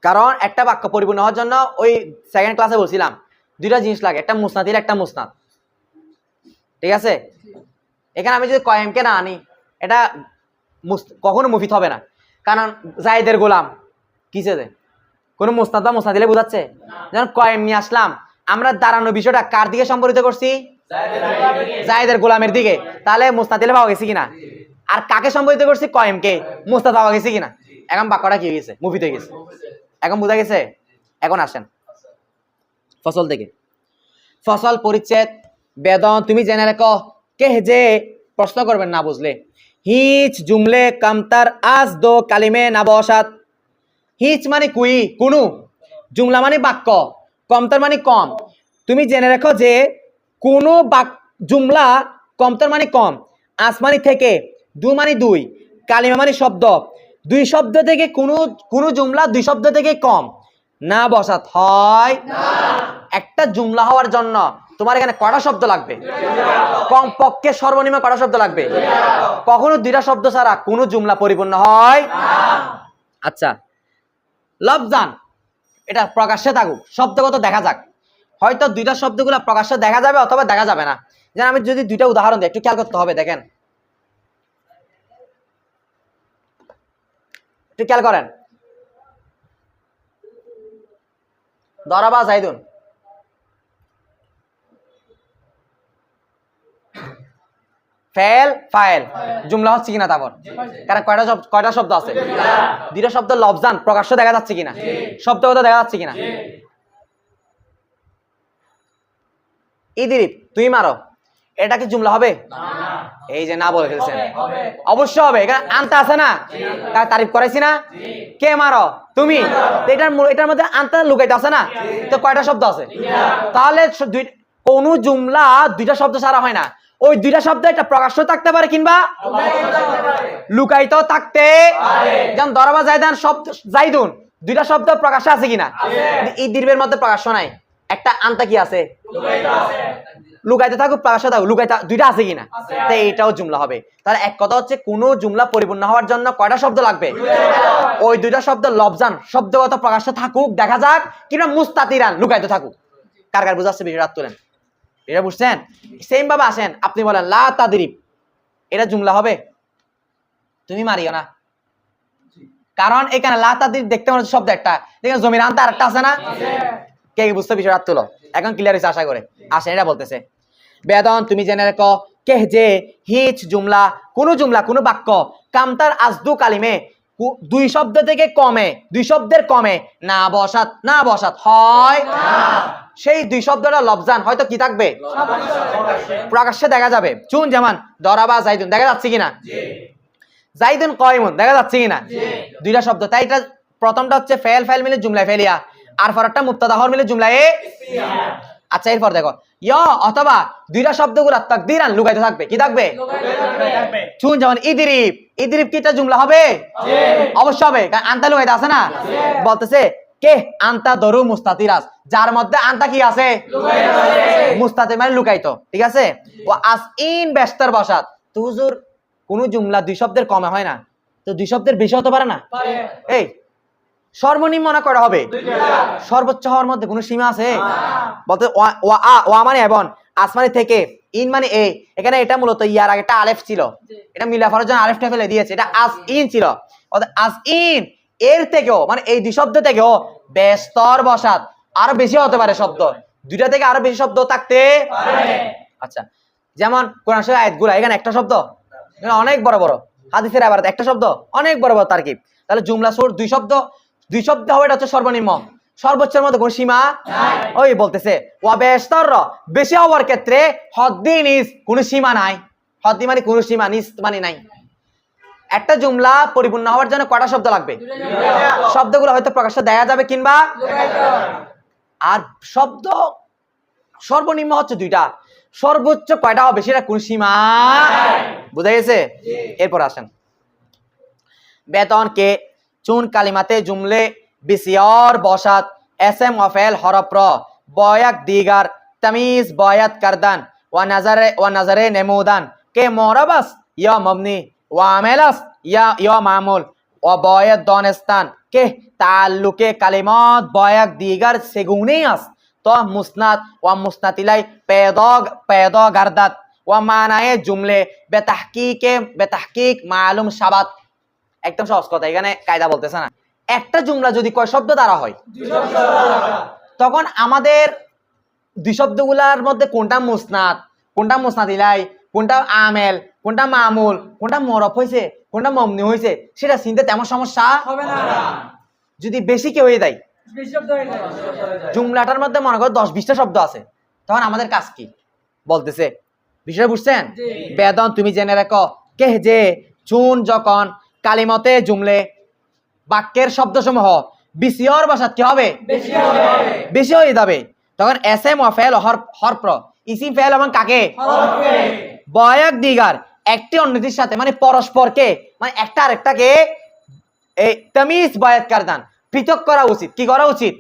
কারণ একটা বাক্য পরিপূর্ণ হওয়ার জন্য ওই সেকেন্ড ক্লাসে বলছিলাম দুইটা জিনিস লাগে, একটা মুসনাদ, একটা মুসনাদ। ঠিক আছে, এখানে আমি যদি কয়েমকে না আনি এটা কখনো মুফিদ হবে না, কারণ জায়েদের গোলাম কিসে যে কোনো মুসনাদ বা মুসনাদ দিলে বোঝাচ্ছে। যখন কয়েম নিয়ে আসলাম, আমরা দাঁড়ানো বিষয়টা কার দিকে সম্পর্কিত করছি? জায়েদের গোলামের দিকে। তাহলে মুসনাদ দিলে পাওয়া গেছে কিনা? আর কাকে সম্পর্কিত করছি? কয়েমকে। মুসনাদ পাওয়া গেছে কিনা? এখন বাক্যটা কি হয়ে গেছে? মুফিদ হয়ে গেছে। এখন বোঝা গেছে? এখন আসেন ফসল থেকে। ফসল পরিচ্ছেদ বেদন তুমি জেনে রেখো কে যে প্রশ্ন করবেন না বুঝলে। হিচ জুমলে কামতার আজ দো কালিমে না বসাত। হিচ মানে কুই, কোনো, জুমলা মানে বাক্য, কমতার মানে কম। তুমি জেনে রেখো যে কোনো জুমলা কমতার মানে কম, আজ মানে থেকে, দু মানে দুই, কালিমা মানে শব্দ, দুই শব্দ থেকে কোনো জুমলা দুই শব্দ থেকে কম না বসাত হয় না। একটা জুমলা হওয়ার জন্য তোমার এখানে কয়টা শব্দ লাগবে? কম পক্ষে সর্বনিম্ন কয়টা শব্দ লাগবে? কখনো দুইটা শব্দ ছাড়া কোনো জুমলা পরিপূর্ণ হয় না। আচ্ছা, লফজান এটা প্রকাশ্যে থাকুক, শব্দগত দেখা যাক। হয়তো দুইটা শব্দগুলো প্রকাশ্যে দেখা যাবে অথবা দেখা যাবে না। যেন আমি যদি দুইটা উদাহরণ দিই, একটু খেয়াল করতে হবে। দেখেন, একটু খেয়াল করেন। দরাবা জাইদুন, ফেল ফাইল জুমলা হচ্ছে কিনা? তারপর কারণ কয়টা শব্দ আছে? দুইটা শব্দ। লফজান প্রকাশ্য দেখা যাচ্ছে কিনা? শব্দগত দেখা যাচ্ছে কিনা? ইদরিব তুই মারো, এটা কি জুমলা হবে? এই যে না বলে ফেলছেন, অবশ্যই হবে। এখানে আনতা আছে না? তারিফ করাইছি না? কে মারো? তুমি। এটার মধ্যে আনতা লুকাইতে আছে না? তো কয়টা শব্দ আছে? তাহলে কোন জুমলা দুইটা শব্দ ছাড়া হয় না। ওই দুইটা শব্দ একটা প্রকাশ্য থাকতে পারে কিংবা লুকায়িত থাকতে পারে। যেমন দরাবা জাইদান শব্দ, জাইদুন দুইটা শব্দ প্রকাশ্য আছে কিনা? এই দীর্ঘের মধ্যে প্রকাশ্য নাই। একটা আনতা কি আছে? লুকাইতে থাকুক, প্রকাশ্য থাকুক, লুকাইতে দুইটা আছে কিনা? তাই এটাও জুমলা হবে। তাহলে এক কথা হচ্ছে কোন জুমলা পরিপূর্ণ হওয়ার জন্য কয়টা শব্দ লাগবে? ওই দুইটা শব্দ লফজান শব্দগত প্রকাশ্য থাকুক, দেখা যাক, কিংবা মুস্তাতিরান লুকাইতে থাকুক। কার কার বুঝাচ্ছে বিষয়টা তুলেন। এটা বুঝছেন? সেম ভাবে আসেন, আপনি বলেন লা তাদরিব, এটা জুমলা হবে? তুমি মারিও না, কারণ এখানে লা তাদরিব দেখতে মনে হচ্ছে শব্দ একটা, দেখেন জমির আনতে আরেকটা আছে না? কে বুঝতে বিষয়টা তুলো। এখন ক্লিয়ার হয়েছে আশা করে। আসেন, এটা বলতেছে বেদন তুমি জেনে রেখো কে যে হিচ জুমলা কোনো বাক্য কামতার আজদু কালিমে দুই শব্দ থেকে কমে, দুই শব্দের কমে না বসাত হয় না। সেই দুই শব্দটা লফজান হয়তো কি থাকবে? প্রকাশ্যে দেখা যাবে। চুন যেমন দরাবা জাইদুন দেখা যাচ্ছে কিনা? জাইদুন কয়মুন দেখা যাচ্ছে কিনা? দুইটা শব্দ। তাই এটা প্রথমটা হচ্ছে ফেল ফাইল মিলে জুমলায় ফেলিয়া, আর পরেরটা মুবতাদা হওয়ার মিলে জুমলায়। আচ্ছা, এরপর দেখো ইয়া অথবা দুইটা শব্দগুলো তাকদিরান লুকাইতে থাকবে। কি থাকবে? চুন যেমন ইদরিব, ইদরিব কি এটা জুমলা হবে? অবশ্যই হবে, কারণ আনতা লুকাইতে আছে না? বলতেছে কে আনতা দরু মুস্তাতিরাস, যার মধ্যে আনতা কি আছে? মুস্তাতির মানে লুকাইতো। ঠিক আছে, ও আস ইন ব্যস্তার বসাত। তো হুজুর কোন জুমলা দুই শব্দের কমে হয় না, তো দুই শব্দের বেশি হতে পারে না? এই সর্বনিম্ন না করা হবে? সর্বোচ্চ হওয়ার মধ্যে কোনো সীমা আছে? বলতে ওয়া মানে এবং, আসমানি থেকে, ইন মানে এ। এখানে এটা মূলত ইয়ার আগে একটা আলেফ ছিল, এটা মিলাফার জন্য আলেফটা ফেলে দিয়েছে, এটা আস ইন ছিল। আস ইন এর থেকেও মানে এই দুই শব্দ থেকেও বেস্তর বসাত আরো বেশি হতে পারে শব্দ, দুইটা থেকে আরো বেশি শব্দ থাকতে পারে। আচ্ছা, যেমন কোরআন শরীফের আয়াতগুলো, এখানে একটা শব্দ অনেক বড় বড়, হাদিসের আবার একটা শব্দ অনেক বড় বড় তারকিব। তাহলে জুমলা সুর দুই শব্দ দুই শব্দ হবে, এটা হচ্ছে সর্বনিম্ন। সর্বোচ্চের মধ্যে কোন সীমা ওই বলতেছে ওয়াবেস্তর বেশি হওয়ার ক্ষেত্রে হদ্দি নিজ কোনো সীমা নাই। হদ্দি মানে কোনো সীমা, নিজ মানে নাই। একটা জুমলা পরিপূর্ণ হওয়ার জন্য কয়টা শব্দ লাগবে? শব্দগুলো হয়তো প্রকাশ্য দেয়া যাবে কিংবা, আর শব্দ সর্বনিম্ন হচ্ছে দুইটা, সর্বোচ্চ কয়টা হবে সেটা কোন সীমা। বুঝা গেছে? এরপর আসেন বেতন কে চুন কালিমাতে জুমলে বিসিয়র বসাত এসএম অফেল হরপ্র বয়াক দিগার তামিজ বয়াত কারদান ওয়া নাজারে নেমুদান কে মরাবাস ইয়া মবনি ওয়া আমেলাস ইয়া মামুল ওয়া বয়াত দনেস্তান কে তাল্লুকে কালিমাত বয়াক দিগার সেগুনিয়াস তো মুসনাদ ওয়া মুসনাতিলাই পেদ গারদাত ওয়া মানায়ে জুমলে বেতাহকিক মালুম শাবাত। একদম সহজ কথা, এখানে কায়দা বলতেছে না। একটা জুমলা যদি কয় শব্দ দ্বারা হয়, তখন আমাদের দুই শব্দগুলার মধ্যে কোনটা মুসনাদ, কোনটা মুসনাদিলাই, কোনটা আমেল, কোনটা মামুল, কোনটা মরফ হয়েছে, কোনটা মমনি হয়েছে, সেটা চিনতে তেমন সমস্যা হবে না। যদি বেশি কি হয়ে যায়, জুমলাটার মধ্যে মনে করো 10-20টা শব্দ আছে, তখন আমাদের কাজ কি বলতেছে, বিষয়টা বুঝছেন? বেদন তুমি জেনে রাখো কে যে চুন যখন কালিমতে জুমলে বাক্যের শব্দসমূহ বিসিয়র ভাষাত কি হবে, বেশি হয়ে যাবে, তখন এসএম ও ফেল হরপ্র ইসিম ফেল এবং কাকে বয়াক দিগার একটি অন্যটির সাথে মানে পরস্পরকে, মানে একটা আরেকটাকে এই তামিজ বয়াত কারদান পৃথক করা উচিত। কি করা উচিত?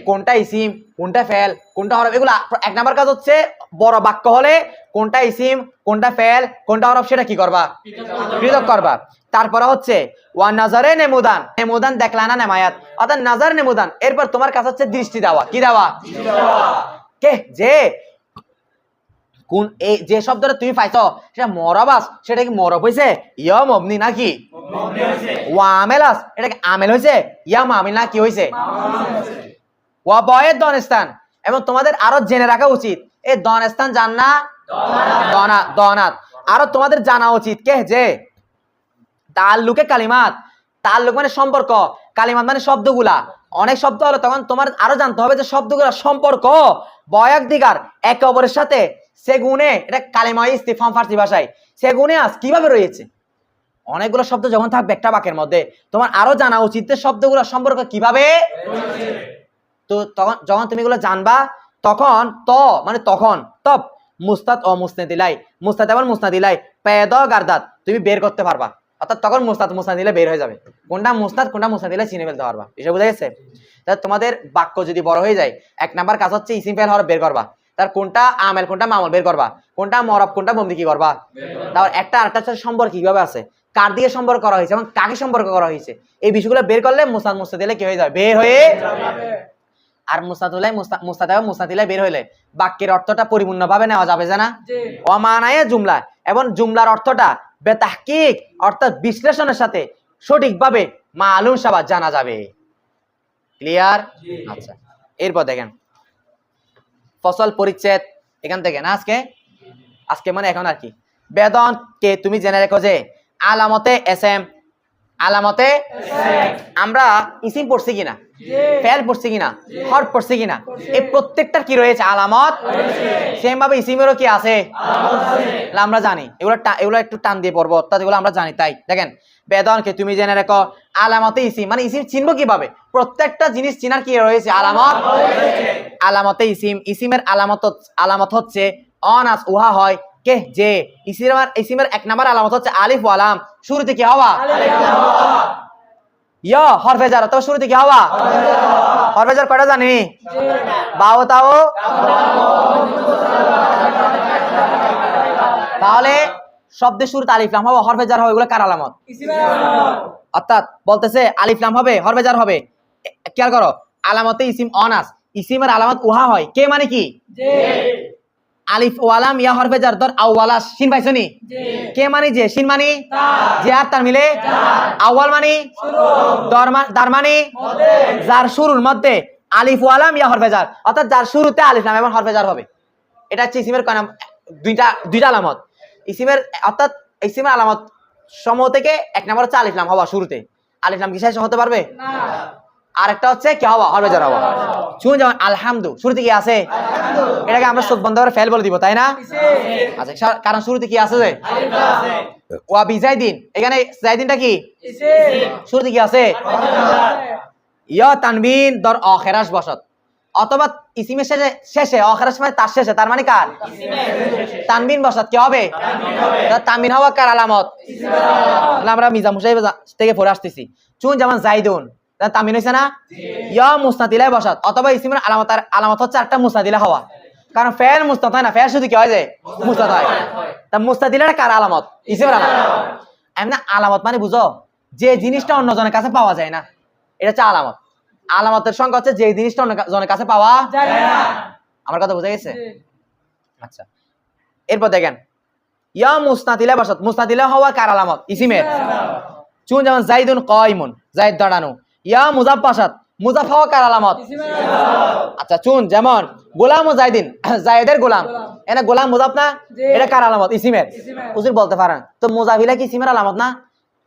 কোনটা ইসিম, কোনটা ফেল, কোনটা হরফ, এগুলো এক নাম্বার কাজ হচ্ছে বড় বাক্য হলে কোনটা ইসিম, কোনটা ফেল, কোনটা হরফ সেটা কি করবা, পৃথক করবা। তারপরে হচ্ছে ওয়া নাজারে নেমুদান, নেমুদান দেখলা না নেমায়াত, অর্থাৎ নাজার নেমুদান, এরপর তোমার কাছে হচ্ছে দৃষ্টি দেওয়া। কি দেওয়া? কে যে কোন এই যে শব্দটা তুমি পাইছো সেটা মরাবাস, সেটা কি মরব হয়েছে ইয়া মবনি নাকি ওয়া আমেলাস, এটা কি আমেল হয়েছে ইয়া মামিল না কি হয়েছে ওয়া বয়ের দনস্থান। এবং তোমাদের আরো জেনে রাখা উচিত এই দনস্থান জান না দনাত, আরো তোমাদের জানা উচিত কে যে তাল্লুকে কালিমাত, তাল্লুক মানে সম্পর্ক, কালিমাত মানে শব্দগুলা। অনেক শব্দ হলো তখন তোমার আরো জানতে হবে যে শব্দগুলা সম্পর্ক বয়াক দিগার একে অপরের সাথে সেগুনে, এটা কালিমায় ইস্তিফাম ফার্সি ভাষায় সেগুনে আজ কিভাবে রয়েছে। অনেকগুলো শব্দ যখন থাকবে একটা বাক্যের মধ্যে, তোমার আরো জানা উচিত যে শব্দগুলো সম্পর্ক কিভাবে। তো তখন যখন তুমি এগুলো জানবা, তখন মানে তখন তব মুস্তাদ ও মুসনাদিলাই, মুস্তাদ এবং মুসনাদিলাই পেদ গারদাত তুমি বের করতে পারবা। অর্থাৎ তখন মুস্তাদ মুসনাদিলাই বের হয়ে যাবে, কোনটা মুস্তাদ কোনটা মুসনাদিলাই চিনে ফেলতে পারবা। এসব বুঝা গেছে? তোমাদের বাক্য যদি বড় হয়ে যায়, এক নাম্বার কাজ হচ্ছে ইসিম ফেল হরফ বের করবা, তার কোনটা আমেল কোনটা মামুল বের করবা, কোনটা মরফ কোনটা মমনি কি করবা। তারপর একটা আরেকটার সাথে সম্পর্ক কিভাবে আছে, কার দিয়ে সম্পর্ক করা হয়েছে এবং কাকে সম্পর্ক করা হয়েছে, এই বিষয়গুলো বের করলে মুস্তাদ মুস্তাদিলাই কি হয়ে যাবে, বের হয়ে। আর মুস্তাদিলাই বের হইলে বাক্যের অর্থটা পরিপূর্ণভাবে নেওয়া যাবে না। অমানায়ে জুমলা এবং জুমলার অর্থটা বেতাহকিক অর্থাৎ বিশ্লেষণের সাথে সঠিকভাবে মালুম শাবাত জানা যাবে। ক্লিয়ার? আচ্ছা, এরপর দেখেন ফসল পরিচ্ছেদ এখান থেকে না, আজকে মানে এখন আর কি। বেদন কে তুমি জেনে রেখো যে আলামতে এসএম, আলামতে আমরা ইসিম পড়ছি কিনা, ফেল পড়ছি কিনা, হরফ পড়ছি কিনা, এই প্রত্যেকটার কি রয়েছে আলামত। সেম ভাবে ইসিমেরও কি আছে আমরা জানি, এগুলো একটু টান দিয়ে পড়বো, অর্থাৎ এগুলো আমরা জানি। তাই দেখেন বেদনকে তুমি জেনে রেখো আলামতে ইসিম, মানে ইসিম চিনবো কিভাবে, প্রত্যেকটা জিনিস চিনার কি রয়েছে আলামত। আলামতে ইসিম, ইসিমের আলামত হচ্ছে অনাস উহা হয় কে যে, ইসিমের এক নাম্বার আলামত হচ্ছে আলিফ ওয়া লাম, শুরুতে কি হওয়া, ইয়া হরফে জার, তো শুরুতে কি হওয়া, হরফে জার কয়টা জানি, বাও তাও। তাহলে শব্দের শুরুতে আলিফ লাম হবে, হরফে জার হবে, এগুলো কার আলামত, অর্থাৎ বলতেছে আলিফ লাম হবে, হরফে জার হবে। খেয়াল করো আলামতে ইসিম অনাস, ইসিমের আলামত উহা হয় কে মানে কি আলিফ ওয়ালাম ইয়া হরফে জার দর আউয়ালা শিন পাইছনি, কে মানে যে, শিন মানে যে আর তার মিলে আউয়াল মানে দার মানে যার শুরুর মধ্যে আলিফ ওয়ালাম ইয়া হরফে জার, অর্থাৎ যার শুরুতে আলিফ লাম এবং হরফে জার হবে। এটা হচ্ছে ইসিমের কয় নাম, দুইটা আলামত ইসিমের, অর্থাৎ ইসিমের আলামত সমূহ থেকে এক নম্বর হচ্ছে আলিফ লাম হওয়া শুরুতে, আলিফ লাম কি শেষ হতে পারবে আরেকটা হচ্ছে কি হওয়া হবে যারা হওয়া শুনুন যেমন আলহামদু শুরুতে কি আছে এটাকে আমরা চোখ বন্ধ করে ফেল বলে দিব তাই না আচ্ছা কারণ শুরুতে কি আছে যে ওয়া বিজাইদিন এখানে জাইদিনটা কি শুরুতে কি আছে ইয়া তানবিন দর আখিরাস বসত অথবা ইসিমের শেষে আখিরাস মানে তার শেষে তার মানে কার তানবিন বসত কি হবে তানবিন হওয়া কার আলামত আমরা মিজাম হুসাইব থেকে পড়ে আসতেছি চুন যেমন জাইদুন তানবিন হইছে না ইয়া মুসনাদিলা বসত অথবা ইসিমের আলামত হচ্ছে একটা মুসনাদিলা হওয়া কারণ ফেল মুস্তাদ হয় না ফেল শুধু কি হয় যে মুস্তাদ হয় তা মুস্তাদিলার কার আলামত ইসিমের আলামত এমনি আলামত মানে বুঝো যে জিনিসটা অন্য জনের কাছে পাওয়া যায় না এটা হচ্ছে আলামত আলামতের সংখ্যা হচ্ছে যে জিনিসটা অন্য জনের কাছে পাওয়া যায় না আমার কথা বুঝা গেছে আচ্ছা এরপর দেখেন ইয়া মুসনাদিলা বসত মুসনাদিলা হওয়া কার আলামত ইসিমের চুন যেমন জাইদুন কাইমুন জাইদ দাঁড়ানো ইয়া মুজাফ বসত মুজাফ হওয়া কার আলামত আচ্ছা চুন যেমন গোলাম ও জাইদিন জায়েদের গোলাম এনে গোলাম মুজাফ না এটা কার আলামত ইসিমের উজির বলতে পারেন তো মুজাফিলা কি ইসিমের আলামত না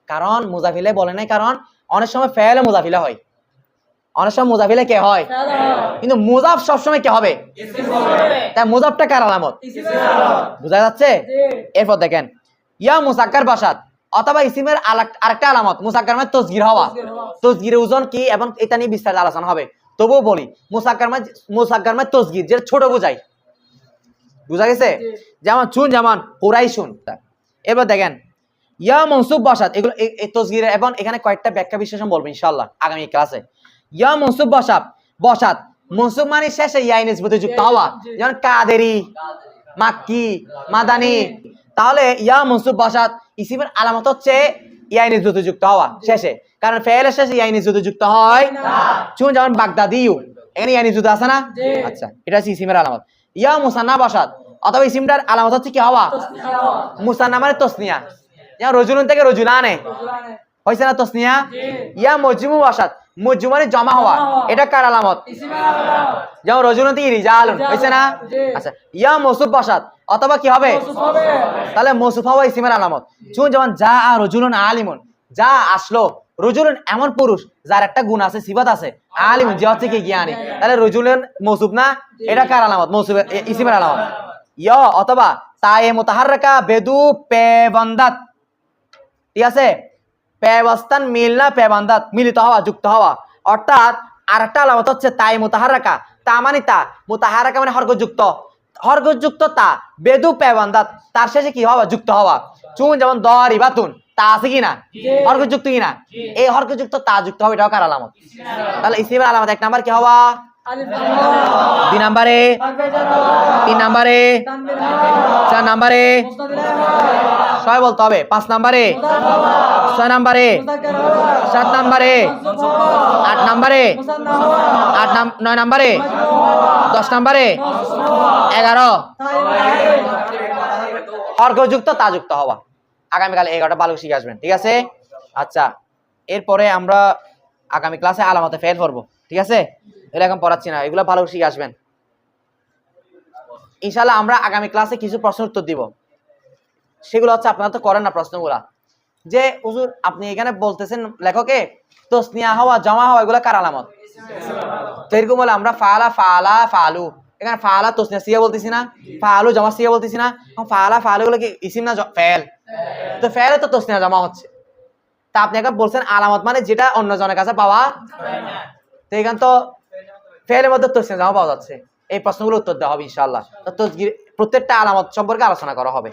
কারণ মুজাফিলা বলে নাই কারণ অনেক সময় ফেল মুজাফিলা হয় অনেক সময় মুজাফিলা কে হয় কিন্তু মুজাফ সবসময় কে হবে তাই মুজাফটা কার আলামত বুঝা যাচ্ছে এরপর দেখেন ইয়া মুসাক্কার বাসাত অথবা ইসিমের আরেকটা আলামত মুসাক্কার মানে তসগির হওয়া তসগিরের ওজন কি এবং এটা নিয়ে বিস্তারিত আলোচনা হবে তবুও বলি মুসাক্কার মানে তসগির যেটা ছোট বোঝায় বুঝা গেছে যেমন চুন যেমন কুরাইশুন এবার দেখেন ইয়া মনসুব বাসাত এগুলো এই তসগির এবং এখানে কয়েকটা ব্যাখ্যা বিশ্লেষণ বলবো ইনশাআল্লাহ আগামী ক্লাসে ইয়া মনসুব বসাত মনসুব মানে শেষে ইয়া নিসবতে যুক্ত হওয়া যেমন কাদেরি মাক্কি মাদানি তাহলে ইয়া মনসুব বসাত ইসিমের আলামত হচ্ছে ইয়া নিসবতে যুক্ত হওয়া শেষে কারণ ফেলের শেষে ইয়া নিসবতে যুক্ত হয় না চুন যেমন বাগদাদিউ এখানে ইয়া নিসবতে আছে না আচ্ছা এটা হচ্ছে ইসিমের আলামত ইয়া মুসান্না বসাত অথবা ইসিমটার আলামত হচ্ছে কি হওয়া মুসান্না মানে তসনিয়া যেমন রজুলুন থেকে রজুলানে হয়েছে না তসনিয়া ইয়া মজমু বসাত মজমু মানে জমা হওয়া এটা কার আলামত যেমন রজুলুন থেকে রিজালুন হয়েছে না আচ্ছা ইয়া মৌসুফ বসাত অথবা কি হবে তাহলে মৌসুফ হওয়া ইসিমের আলামত চুন যেমন যা রজুলুন আলিমুন যা আসলো রজুলুন এমন পুরুষ যার একটা গুণ আছে সিফাত আছে আলিমুন যে হচ্ছে কি জ্ঞানী তাহলে রজুলুন মৌসুফ না এটা কার আলামত মৌসুফ ইসিমের আলামত ইয়া অথবা তায়ে মুতাহাররাকা বেদু পেবান্দাত ঠিক আছে পেবাস্তান মিল না পেবান্দাত মিলিত হওয়া যুক্ত হওয়া অর্থাৎ আরেকটা আলামত হচ্ছে তায়ে মুতাহাররাকা তা মানে তা মুতাহাররাকা মানে হরকতযুক্ত তা বেদু পেবান্দাত তার শেষে কি হওয়া যুক্ত হওয়া চুন যেমন দরিবাতুন তা আছে কিনা হরকতযুক্ত কিনা এই হরকতযুক্ত তা যুক্ত হবে এটাও কার আলামত তাহলে ইসিমের আলামত এক নাম্বার কি হওয়া দুই নাম্বারে তিন নাম্বারে চার নাম্বারে ছয় বলতে হবে পাঁচ নাম্বারে ছয় নাম্বারে সাত নাম্বারে আট নাম্বারে নয় নাম্বারে 10 নাম্বারে 11 হরকতযুক্ত তা যুক্ত হওয়া আগামীকাল 11টা ভালো শিখে আসবেন ঠিক আছে আচ্ছা এরপরে আমরা আগামী ক্লাসে আলামতে ফেল পড়বো ঠিক আছে এরকম পড়াচ্ছি না এগুলো ভালো শিখে আসবেন ইনশাআল্লাহ আমরা আগামী ক্লাসে কিছু প্রশ্ন উত্তর দিব সেগুলো হচ্ছে আপনারা তো করেন না প্রশ্নগুলা যে হুজুর আপনি এখানে বলতেছেন লেখকে তসনিয়া হওয়া জমা হওয়া এগুলো কার আলামত তো এরকম বলে আমরা ফালু এখানে ফালা তসনিয়া সিয়া বলতেছি না ফালু জমা সিয়া বলতেছি না ফালু গুলো কি ইসিম না ফেল তো ফেলে তো তসনিয়া জমা হচ্ছে তা আপনি এখন বলছেন আলামত মানে যেটা অন্য জনের কাছে পাওয়া তো এখানে তো ফেলের মধ্যে তসনিয়া জমা পাওয়া যাচ্ছে এই প্রশ্নগুলো উত্তর দেওয়া হবে ইনশাআল্লাহ তো প্রত্যেকটা আলামত সম্পর্কে আলোচনা করা হবে